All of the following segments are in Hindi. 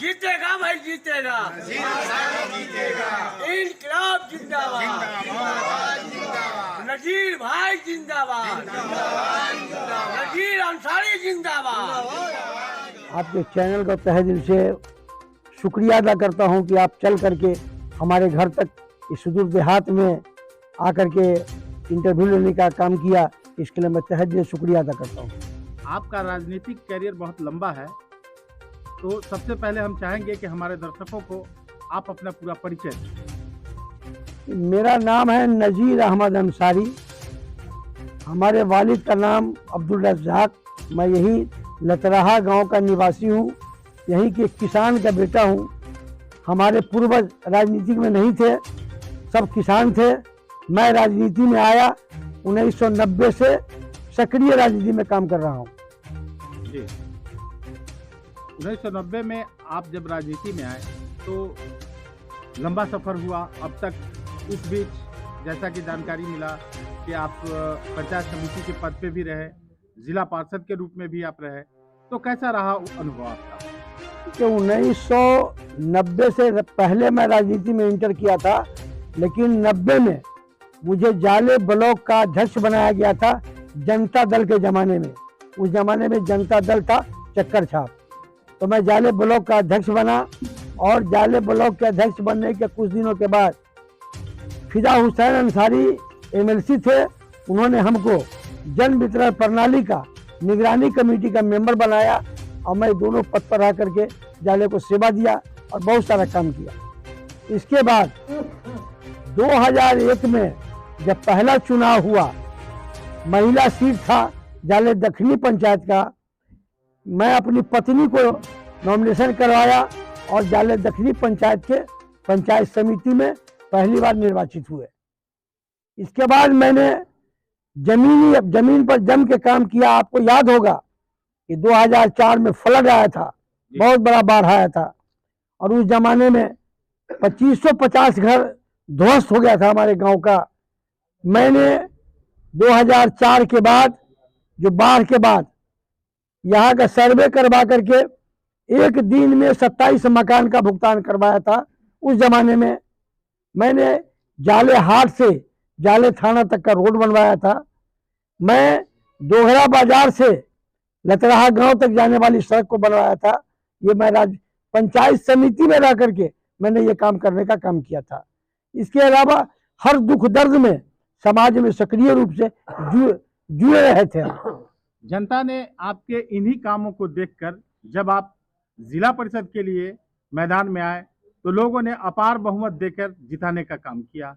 जीतेगा भाई जीतेगा, इंकलाब जिंदाबाद, नजीर भाई जिंदाबाद, नजीर अंसारी जिंदाबाद। आपके चैनल का तहे दिल से शुक्रिया अदा करता हूं कि आप चल करके हमारे घर तक इस सुदूर देहात में आकर के इंटरव्यू लेने का काम किया। इसके लिए मैं तहे दिल से शुक्रिया अदा करता हूं। आपका राजनीतिक करियर बहुत लंबा है, तो सबसे पहले हम चाहेंगे कि हमारे दर्शकों को आप अपना पूरा परिचय दें। मेरा नाम है नजीर अहमद अंसारी। हमारे वालिद का नाम अब्दुल रज़ाक। मैं यही लतराहा गांव का निवासी हूं, यहीं के किसान का बेटा हूं। हमारे पूर्वज राजनीति में नहीं थे, सब किसान थे। मैं राजनीति में आया 1990 से सक्रिय राजनीति में काम कर रहा हूं। जी, 1990 में आप जब राजनीति में आए तो लंबा सफर हुआ अब तक। इस बीच जैसा कि जानकारी मिला कि आप पंचायत समिति के पद पे भी रहे, जिला पार्षद के रूप में भी आप रहे, तो कैसा रहा अनुभव आपका? कि 1990 से पहले मैं राजनीति में इंटर किया था, लेकिन 90 में मुझे जाले ब्लॉक का अध्यक्ष बनाया गया था जनता दल के ज़माने में। उस ज़माने में जनता दल था चक्कर छाप, तो मैं जाले ब्लॉक का अध्यक्ष बना। और जाले ब्लॉक के अध्यक्ष बनने के कुछ दिनों के बाद फिदा हुसैन अंसारी MLC थे, उन्होंने हमको जन वितरण प्रणाली का निगरानी कमेटी का मेंबर बनाया और मैं दोनों पद पर रह करके जाले को सेवा दिया और बहुत सारा काम किया। इसके बाद 2001 में जब पहला चुनाव हुआ, महिला सीट था जाले दक्षिणी पंचायत का, मैं अपनी पत्नी को नॉमिनेशन करवाया और जाले दक्षिणी पंचायत के पंचायत समिति में पहली बार निर्वाचित हुए। इसके बाद मैंने जमीन पर जम के काम किया। आपको याद होगा कि 2004 में फ्लड आया था, बहुत बड़ा बाढ़ आया था और उस जमाने में 2550 घर ध्वस्त हो गया था हमारे गांव का। मैंने 2004 के बाद, जो बाढ़ के बाद, यहाँ का सर्वे करवा करके एक दिन में 27 मकान का भुगतान करवाया था। उस जमाने में मैंने जाले हाट से जाले थाना तक का रोड बनवाया था। मैं दोहरा बाजार से लतराहा गांव तक जाने वाली सड़क को बनवाया था। ये मैं पंचायत समिति में रह करके मैंने ये काम करने का काम किया था। इसके अलावा हर दुख दर्द में समाज में सक्रिय रूप से जुड़े रहे थे। जनता ने आपके इन्हीं कामों को देखकर जब आप जिला परिषद के लिए मैदान में आए तो लोगों ने अपार बहुमत देकर जिताने का काम किया।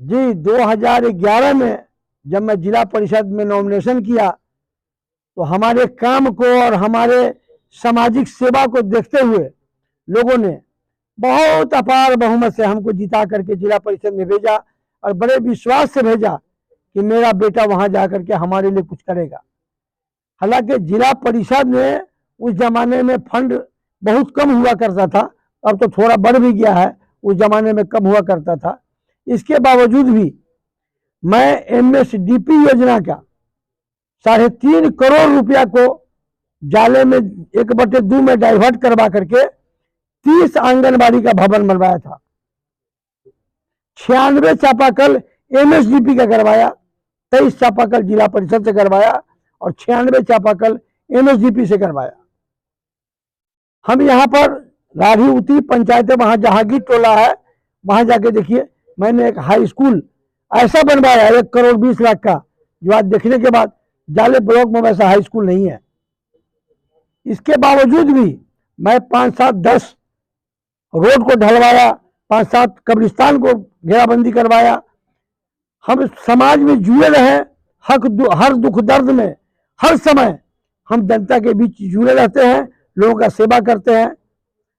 जी, 2011 में जब मैं जिला परिषद में नॉमिनेशन किया तो हमारे काम को और हमारे सामाजिक सेवा को देखते हुए लोगों ने बहुत अपार बहुमत से हमको जिता करके जिला परिषद में भेजा और बड़े विश्वास से भेजा कि मेरा बेटा वहां जाकर के हमारे लिए कुछ करेगा। हालांकि जिला परिषद में उस जमाने में फंड बहुत कम हुआ करता था, अब तो थोड़ा बढ़ भी गया है, उस जमाने में कम हुआ करता था। इसके बावजूद भी मैं MSDP योजना का 3.5 करोड़ रुपया को जाले में 1/2 में डाइवर्ट करवा करके 30 आंगनबाड़ी का भवन बनवाया था। 96 चापाकल MSDP का करवाया, 23 चापाकल जिला परिषद से करवाया और 96 चापाकल MSDP से करवाया। हम यहाँ पर राढ़ी उतरी पंचायत है, वहां जहांगीर टोला है, वहां जाके देखिए मैंने एक हाई स्कूल ऐसा बनवाया 1 करोड़ 20 लाख का, जो आज देखने के बाद जाले ब्लॉक में वैसा हाई स्कूल नहीं है। इसके बावजूद भी मैं 5-7-10 रोड को ढलवाया, 5-7 कब्रिस्तान को घेराबंदी करवाया। हम समाज में जुड़े रहे, हर दुख दर्द में हर समय हम जनता के बीच जुड़े रहते हैं, लोगों का सेवा करते हैं।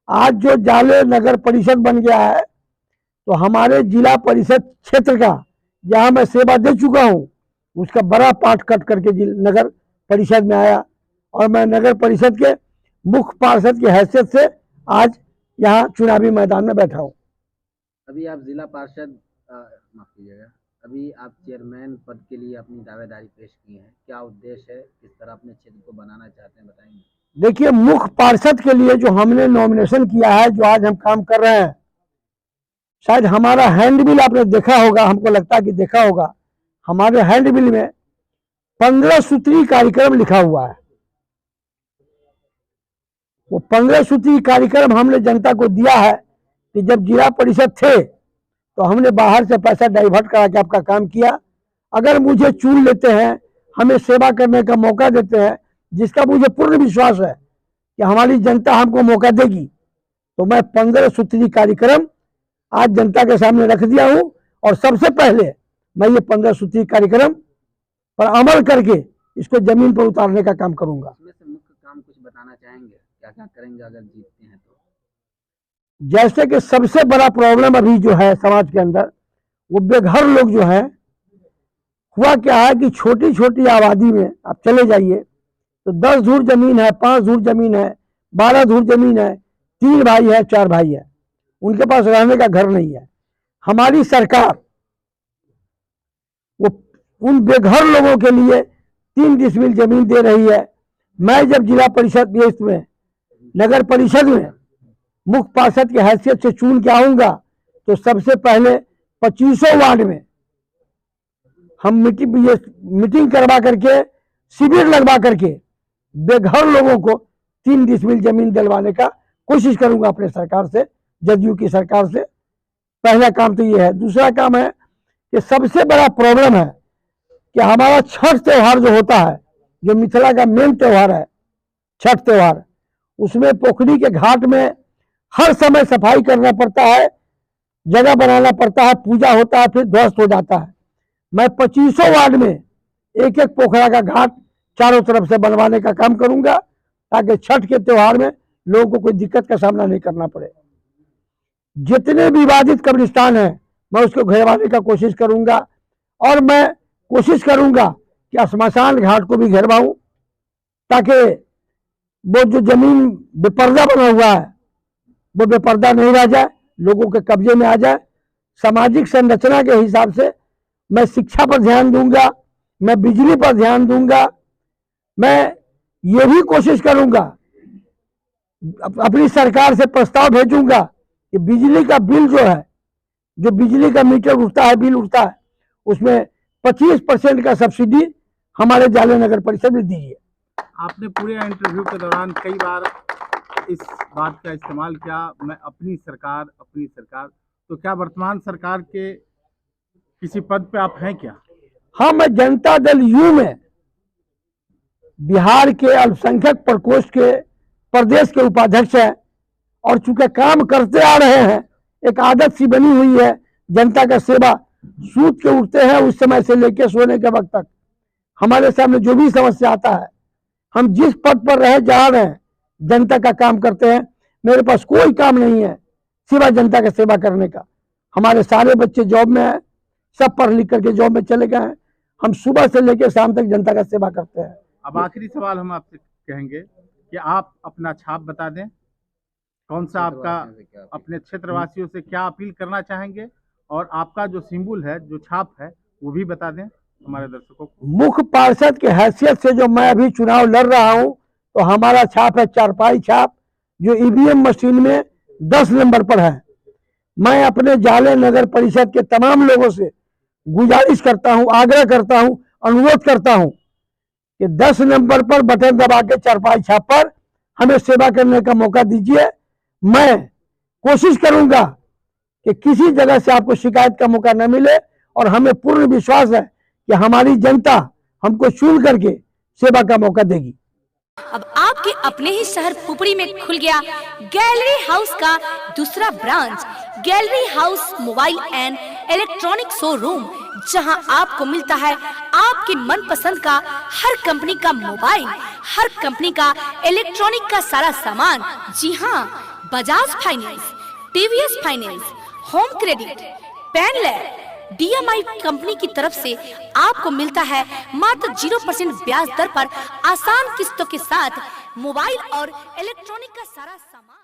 आज जो जाले नगर परिषद बन गया है तो हमारे जिला परिषद क्षेत्र का जहां मैं सेवा दे चुका हूं, उसका बड़ा पार्ट कट करके नगर परिषद में आया और मैं नगर परिषद के मुख्य पार्षद की हैसियत से आज यहाँ चुनावी मैदान में बैठा हूँ। अभी आप जिला पार्षद माफ कीजिएगा, अभी आप चेयरमैन पद के लिए अपनी दावेदारी पेश की हैं, क्या उद्देश्य है, किस तरह अपने क्षेत्र को बनाना चाहते हैं, बताएंगे? देखिए, मुख्य पार्षद के लिए जो हमने नॉमिनेशन किया है, जो आज हम काम कर रहे हैं, शायद हमारा हैंडबिल आपने देखा होगा, हमको लगता है कि देखा होगा। हमारे हैंडबिल में 15 सूत्री कार्यक्रम लिखा हुआ है। वो 15 सूत्री कार्यक्रम हमने जनता को दिया है कि जब जिला परिषद थे तो हमने बाहर से पैसा डाइवर्ट करा के आपका काम किया। अगर मुझे चुन लेते हैं, हमें सेवा करने का मौका देते हैं, जिसका मुझे पूर्ण विश्वास है कि हमारी जनता हमको मौका देगी, तो मैं 15 सूत्री कार्यक्रम आज जनता के सामने रख दिया हूं। और सबसे पहले मैं ये 15 सूत्री कार्यक्रम पर अमल करके इसको जमीन पर उतारने का काम करूंगा। इसमें से मुख्य काम कुछ बताना चाहेंगे, क्या क्या करेंगे अगर जीतते हैं तो? जैसे कि सबसे बड़ा प्रॉब्लम अभी जो है समाज के अंदर, वो बेघर लोग जो है। हुआ क्या है कि छोटी छोटी आबादी में आप चले जाइए तो 10 धूर जमीन है, 5 धूर जमीन है, 12 धूर जमीन है, 3 भाई है, 4 भाई है, उनके पास रहने का घर नहीं है। हमारी सरकार वो उन बेघर लोगों के लिए 3 डिसमिल जमीन दे रही है। मैं जब जिला परिषद में नगर परिषद में मुख्य पार्षद की हैसियत से चुन के आऊंगा तो सबसे पहले 2500 वार्ड में हम मीटिंग करवा करके, शिविर लगवा करके बेघर लोगों को 3 डिसमिल जमीन दिलवाने का कोशिश करूंगा अपने सरकार से, जदयू की सरकार से। पहला काम तो ये है। दूसरा काम है कि सबसे बड़ा प्रॉब्लम है कि हमारा छठ त्योहार जो होता है, जो मिथिला का मेन त्योहार है छठ त्योहार, उसमें पोखरी के घाट में हर समय सफाई करना पड़ता है, जगह बनाना पड़ता है, पूजा होता है, फिर ध्वस्त हो जाता है। मैं 2500 वार्ड में एक एक पोखरा का घाट चारों तरफ से बनवाने का काम करूंगा, ताकि छठ के त्योहार में लोगों को कोई दिक्कत का सामना नहीं करना पड़े। जितने विवादित कब्रिस्तान हैं मैं उसको घेरवाने का कोशिश करूंगा, और मैं कोशिश करूंगा कि श्मशान घाट को भी घेरवाऊं, ताकि वो जो जमीन बेपर्दा बना हुआ है वो बेपर्दा नहीं रह जाए, लोगों के कब्जे में आ जाए। सामाजिक संरचना के हिसाब से मैं शिक्षा पर ध्यान दूंगा, मैं बिजली पर ध्यान दूंगा। मैं ये भी कोशिश करूंगा, अपनी सरकार से प्रस्ताव भेजूंगा कि बिजली का बिल जो है, जो बिजली का मीटर उठता है, बिल उठता है, उसमें 25% का सब्सिडी हमारे जाले नगर परिषद में दीजिए। आपने पूरे इंटरव्यू के दौरान कई बार इस बात का इस्तेमाल किया, मैं अपनी सरकार। तो क्या वर्तमान सरकार के किसी पद पे आप हैं क्या? हाँ, मैं जनता दल यू में बिहार के अल्पसंख्यक प्रकोष्ठ के प्रदेश के उपाध्यक्ष हैं, और चूंकि काम करते आ रहे हैं, एक आदत सी बनी हुई है जनता का सेवा। सूत के उठते हैं उस समय से लेकर सोने के वक्त तक हमारे सामने जो भी समस्या आता है, हम जिस पद पर रहे जा रहे हैं, जनता का काम करते हैं। मेरे पास कोई काम नहीं है सिवा जनता का सेवा करने का। हमारे सारे बच्चे जॉब में हैं, सब पढ़ लिख करके जॉब में चले गए हैं। हम सुबह से लेकर शाम तक जनता का सेवा करते हैं। अब आखिरी सवाल हम आपसे कहेंगे कि आप अपना छाप बता दें, कौन सा आपका अपने क्षेत्रवासियों से क्या अपील करना चाहेंगे, और आपका जो सिंबल है, जो छाप है, वो भी बता दें हमारे दर्शकों को। मुख्य पार्षद की हैसियत से जो मैं अभी चुनाव लड़ रहा हूं, तो हमारा छाप है चारपाई छाप, जो ईवीएम मशीन में 10 नंबर पर है। मैं अपने जाले नगर परिषद के तमाम लोगों से गुजारिश करता हूं, आग्रह करता हूं, अनुरोध करता हूं कि 10 नंबर पर बटन दबा के चारपाई छाप पर हमें सेवा करने का मौका दीजिए। मैं कोशिश करूंगा कि किसी जगह से आपको शिकायत का मौका न मिले, और हमें पूर्ण विश्वास है कि हमारी जनता हमको चुन करके सेवा का मौका देगी। अब आपके अपने ही शहर पुपरी में खुल गया गैलरी हाउस का दूसरा branch, gallery house mobile and electronic showroom, जहां आपको मिलता है आपकी मनपसंद का हर कंपनी का मोबाइल, हर कंपनी का इलेक्ट्रॉनिक का सारा सामान। जी हां, Bajaj finance, TVS finance, home credit, पेनलैब, DMI कंपनी की तरफ से आपको मिलता है मात्र 0% ब्याज दर पर आसान किस्तों के साथ मोबाइल और इलेक्ट्रॉनिक का सारा सामान।